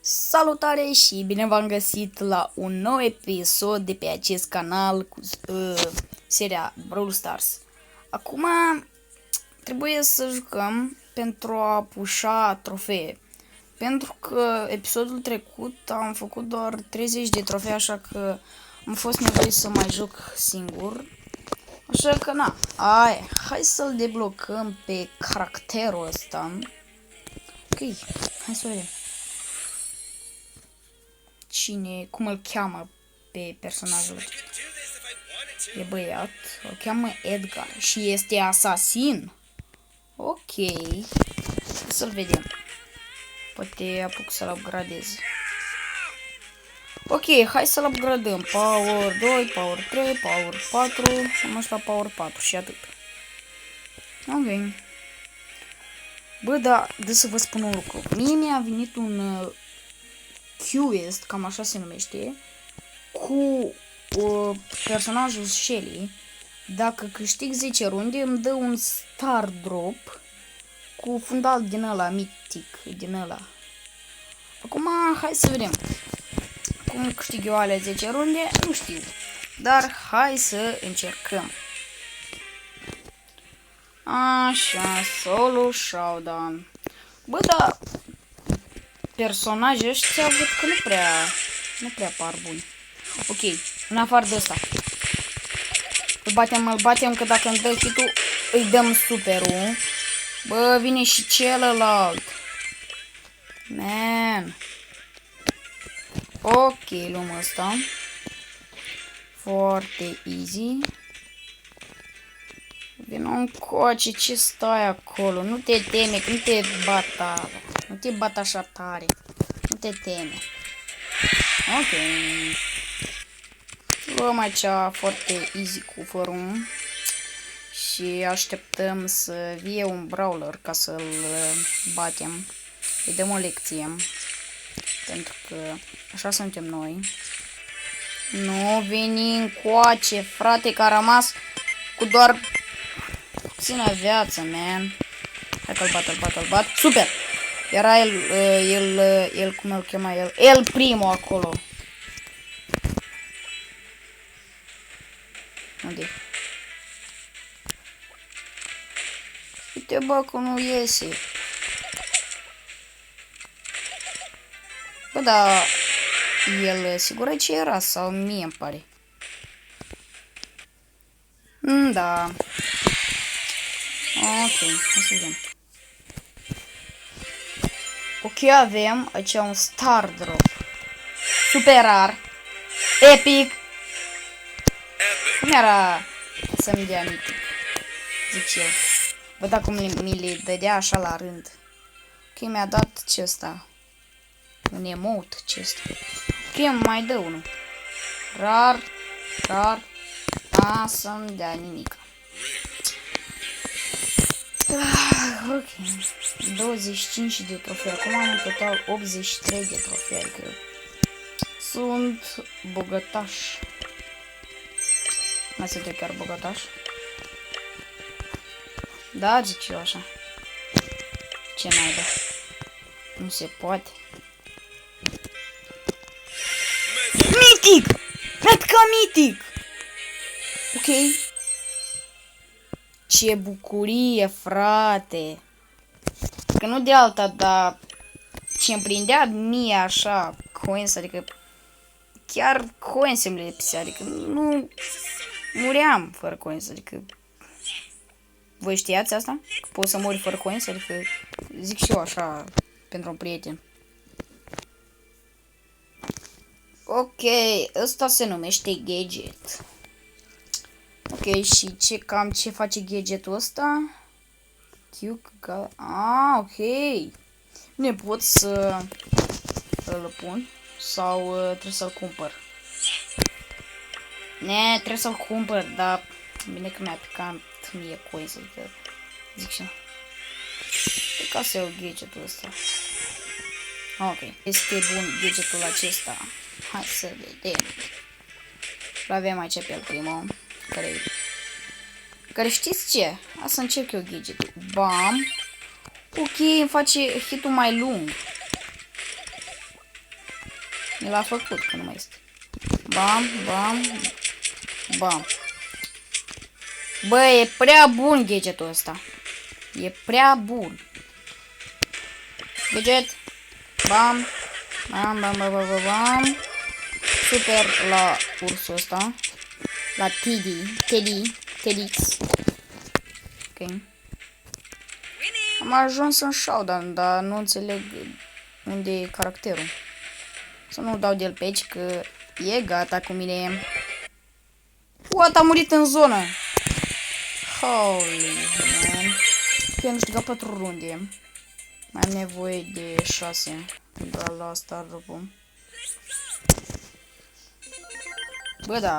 Salutare și bine v-am găsit la un nou episod de pe acest canal cu seria Brawl Stars. Acum trebuie să jucăm pentru a pușa trofee. Pentru că episodul trecut am făcut doar 30 de trofee, așa că am fost nevoit să mai joc singur. Așa că na, hai să-l deblocăm pe caracterul ăsta. Ok, hai să vedem. Cum îl cheamă pe personajul? E băiat, îl cheamă Edgar și este asasin. Ok, să-l vedem. Poate apuc să-l upgradez. Ok, hai să-l upgradăm. Power 2, Power 3, Power 4. Am ajuns la Power 4 și atât. Ok. Bă, da, de să vă spun un lucru. Mie mi-a venit un quest, cam așa se numește, cu personajul Shelly. Dacă câștig 10 runde, îmi dă un star drop cu fundal din ăla, mitic, din ăla. Acum, hai să vedem. Cum câștig eu alea 10 runde, nu știu. Dar hai să încercăm. Așa, solo showdown. Bă, da, personajii ăștia văd că nu prea par buni. Ok, în afară de ăsta. Îl batem că dacă îmi dă hit-ul, îi dăm superul. Bă, vine și celălalt. Man. Ok, luăm ăsta. Foarte easy. Vino încoace, ce stai acolo? Nu te teme, că nu te bata. Nu te bat așa tare. Nu te teme. Ok. Luăm aici foarte easy cu fărun. Și așteptăm să vie un brawler ca să-l batem. Îi dăm o lecție. Pentru că așa suntem noi. Nu veni încoace, frate, că a rămas cu doar puțină viață, man. Hai că-l bat, Super! Era el, cum îl chema el? El primul acolo. Unde? Uite, bă, că nu iese. Bă, da, el sigur ce era sau mie îmi pare. Da. Ok, hai să vedem. Ok, avem aici un star drop. Super rar. Epic. Cum era să-mi dea mitic? Zic eu. Bă, dacă mi le dădea așa la rând. Ok, mi-a dat ce ăsta. Un emote ce ăsta. Ok, mai dă unul. Rar. Să-mi dea nimic. Ok. 25 de trofei. Acum am în total 83 de trofei. Adică sunt bogătaș. Mai sunt chiar bogătaș. Da, zic eu așa. Ce naiba? Nu se poate. Mitic! Cred că mitic! Ok. Ce bucurie, frate! Că nu de alta, dar ce-mi prindea mie așa coins, adică chiar coins îmi lipsea, adică nu muream fără coins, adică voi știați asta? Că poți să mori fără coins, adică zic și eu așa pentru un prieten. Ok, ăsta se numește gadget. Ok, și ce face gadgetul ăsta? Ok. Nu pot să îl pun sau trebuie să-l cumpăr. Trebuie să-l cumpăr, dar bine că mi-a picat mie coins, adică zic și eu. E ca să iau gadgetul ăsta. Ok, este bun gadgetul acesta. Hai să vedem. L-avem aici pe el primul. Care știți ce? Hai să încerc eu gadgetul. Bam. Ok, îmi face hit-ul mai lung. Mi l-a făcut, că nu mai este. Bam, bam, bam. Bă, e prea bun gadgetul ăsta. E prea bun. Gadget. Bam. Bam, bam, bam, bam, bam. Super la ursul ăsta. La Teddy. Ok. Am ajuns în showdown, dar nu înțeleg unde e caracterul. Să nu dau de el pe aici, că e gata cu mine. What? A murit în zonă. Holy man. Ok, am câștigat 4 runde. Mai am nevoie de 6 pentru a lua Star Room. Bă, da.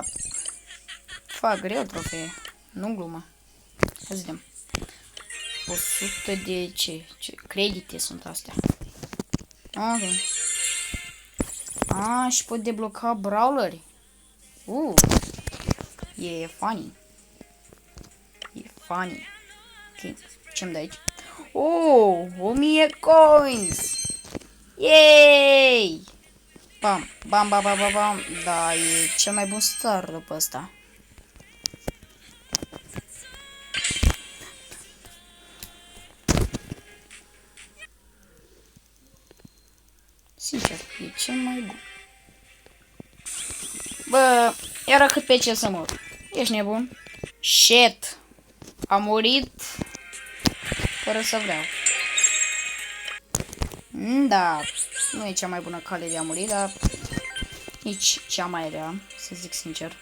Fac greu trofee. Nu glumă. Hai să vedem. 100 de ce credite sunt astea. Ok. Și pot debloca brawleri. E funny. E funny. Ok. Ce-mi de aici? 1000 coins. Yay! Bam, bam, bam, bam, bam, bam. Da, e cel mai bun star după ăsta. Sincer, e cel mai bun. Bă, iară cât pe ce să mor. Ești nebun? Shit. A murit fără să vreau. Da, nu e cea mai bună cale de a muri, dar nici cea mai rea, să zic sincer.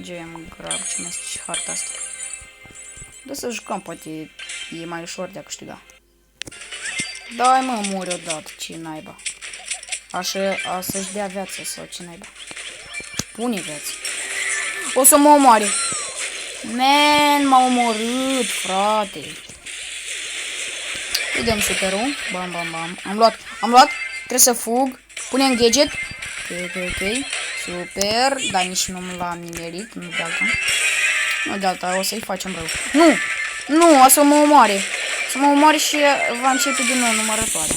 Gem grab, ce mai este și harta asta. Da, să jucăm, poate e mai ușor de a câștiga. Dai mă, mori odată, ce naiba. Așa să-și dea viață sau ce naiba. Pune viață. O să mă omoare. Man, m-a omorât, frate. Îi dăm superul. Bam, bam, bam. Am luat. Trebuie să fug. Punem gadget. Ok. Super. Dar nici nu l-am nimerit. Nu de alta. Nu de alta. O să-i facem rău. Nu, o să mă omoare. Să mă omoare și va începe din nou numărătoare.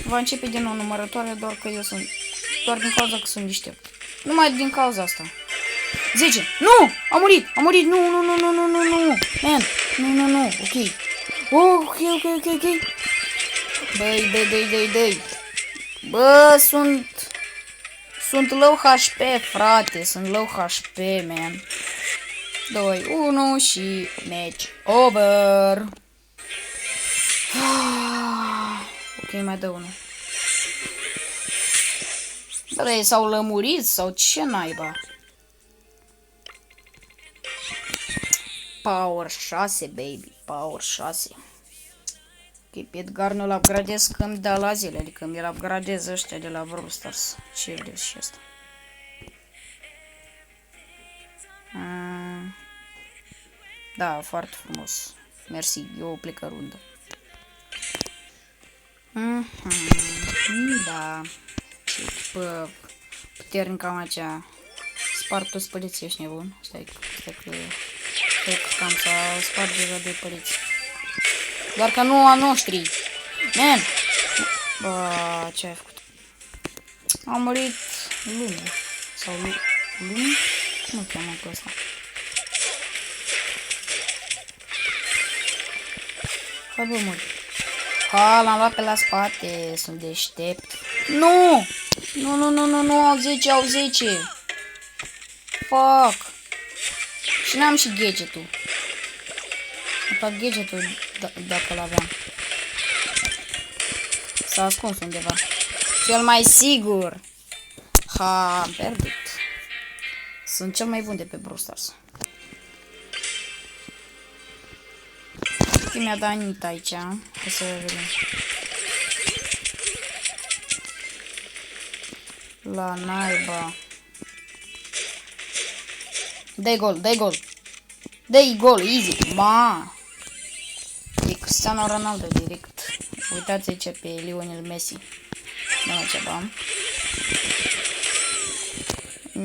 Va începe din nou numărătoare, doar că eu sunt... Doar din cauza că sunt deștept. Numai din cauza asta. 10. Nu! A murit! Nu! Man! Nu! Ok. Ok. Dă-i. Bă, sunt low HP, frate. Sunt low HP, man. 2, 1 și match over. Ok, mai dă unul. Bă, s-au lămurit sau ce naiba? Power 6, baby. Power 6. Ok, pe Edgar nu-l upgradez când da la zile. Adică mi-l upgradez ăștia de la Brawl Stars. Ce vreau și asta. Da, foarte frumos. Mersi, eu plec în rundă. Da. Ce echipă puternică am acea. Spart toți păliții, ești nebun. Stai că cam s-a spart deja de păliți. Doar că nu a noștri. Man! Bă, ce ai făcut? A murit lume. Sau lume? Nu cheamă pe ăsta. Hai bă, mori. L-am luat pe la spate. Sunt deștept. Nu! Nu, au 10. Fuck! Și n-am și gadgetul. De fapt, gadgetul, dacă l-aveam. S-a ascuns undeva. Cel mai sigur. Am pierdut. Sunt cel mai bun de pe Brawl Stars. Mi-a dat Anita aici. Hai să vedem. La naiba. Dai gol, easy. Ma. E Cristiano Ronaldo direct. Uitați aici pe Lionel Messi. Nu ceva.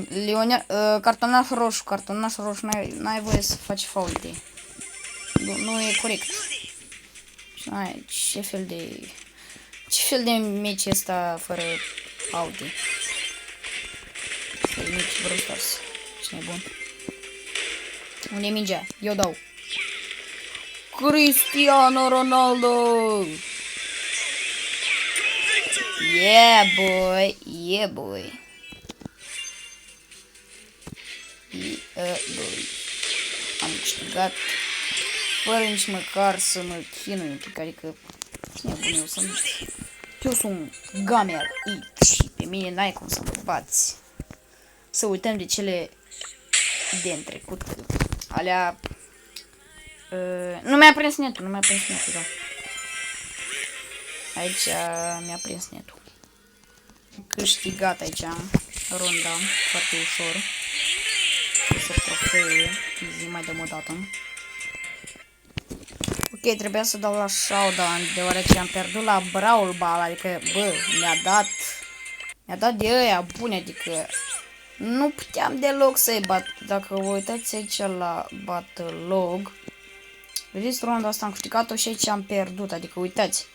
Lionel, cartonaș roșu, n-ai voie să faci faute. Nu e corect. Ce fel de Ce fel de meci e ăsta fără Audi? E meci Brawl Stars. Cine e bun? Unde e mingea? Eu dau. Cristiano Ronaldo! Yeah, boy! Yeah, boy! Yeah, boy! Am câștigat fără nici măcar să mă chinui, adică cine bun eu sunt? Eu sunt gamer X și pe mine n-ai cum să mă bați. Să uităm de cele de-n trecut, alea... nu mi-a prins netul, da. Aici mi-a prins netul. Câștigat aici runda, foarte ușor. Să trofee, zi mai dăm o dată. Ok, trebuia să dau la showdown, deoarece am pierdut la Brawl Ball, adică, bă, mi-a dat de ăia bune, adică nu puteam deloc să-i bat. Dacă vă uitați aici la Battle Log, vedeți, runda asta am câștigat-o și aici am pierdut, adică uitați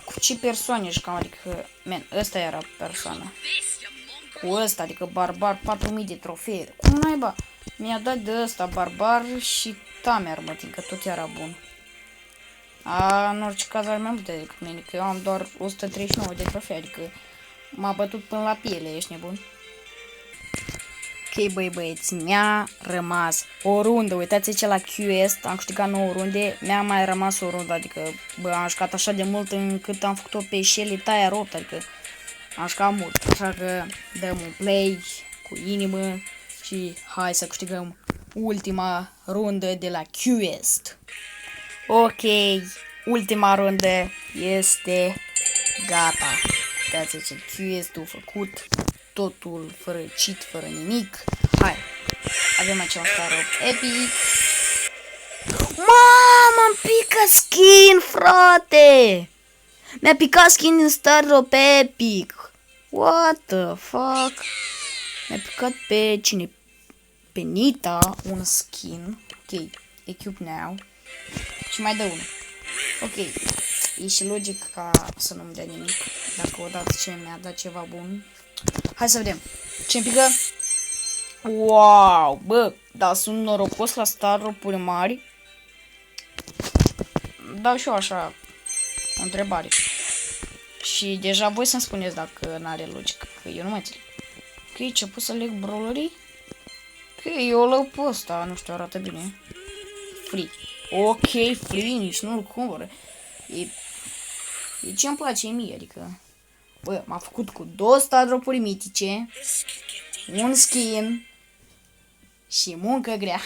cu ce persoane jucam, adică, man, ăsta era persoana. Cu ăsta, adică barbar, 4000 de trofee. Cum naiba? Mi-a dat de ăsta barbar și tamer, mă, că tot era bun. În orice caz are mai multe decât mine, că eu am doar 139 de trofee, adică m-a bătut până la piele, ești nebun? Ok, băieți, mi-a rămas o rundă, uitați aici la QS, am câștigat 9 runde, mi-a mai rămas o rundă, adică, bă, am jucat așa de mult încât am făcut-o pe Shelly Tire 8, adică am jucat mult, așa că dăm un play cu inimă și hai să câștigăm ultima rundă de la Quest. Ok, ultima rundă este gata. Uitați ce Quest-ul făcut, totul fără cheat, fără nimic. Hai, avem aici un star epic. Mamă, îmi pică skin, frate! Mi-a picat skin în Star Drop Epic. What the fuck? Mi-a picat pe cine? Pe Nita un skin. Ok, equip now. Și mai dă unul. Ok, e și logic ca să nu-mi dea nimic. Dacă odată ce mi-a dat ceva bun. Hai să vedem. Ce-mi pică? Wow, bă, dar sunt norocos la Star Drop-uri mari. Dau și eu așa o întrebare. Și deja voi să-mi spuneți dacă n-are logică, că eu nu mai înțeleg. Ok, ce pot să leg brawlerii? Ok, eu leg pe ăsta, nu știu, arată bine. Free. Ok, free, nici nu-l cumpăr. E ce-mi place mie, adică... Bă, m-a făcut cu 2 star drop-uri mitice, un skin și muncă grea.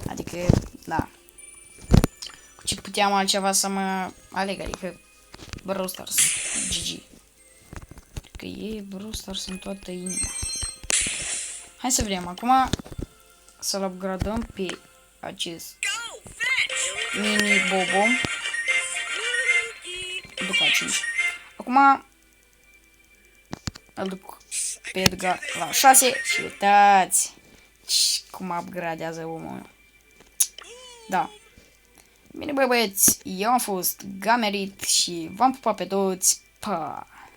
Adică, da. Cu ce puteam altceva să mă aleg, adică... Brawl Stars, GG. Că e Brawl Stars în toată inima. Hai să vedem acum. Să-l upgradăm pe acest mini Bobo. După 5. Acum îl duc pe Edgar la 6 și uitați cum upgradează omul. Da. Bine, băieți, eu am fost Gamerit și v-am pupat pe toți. Pa!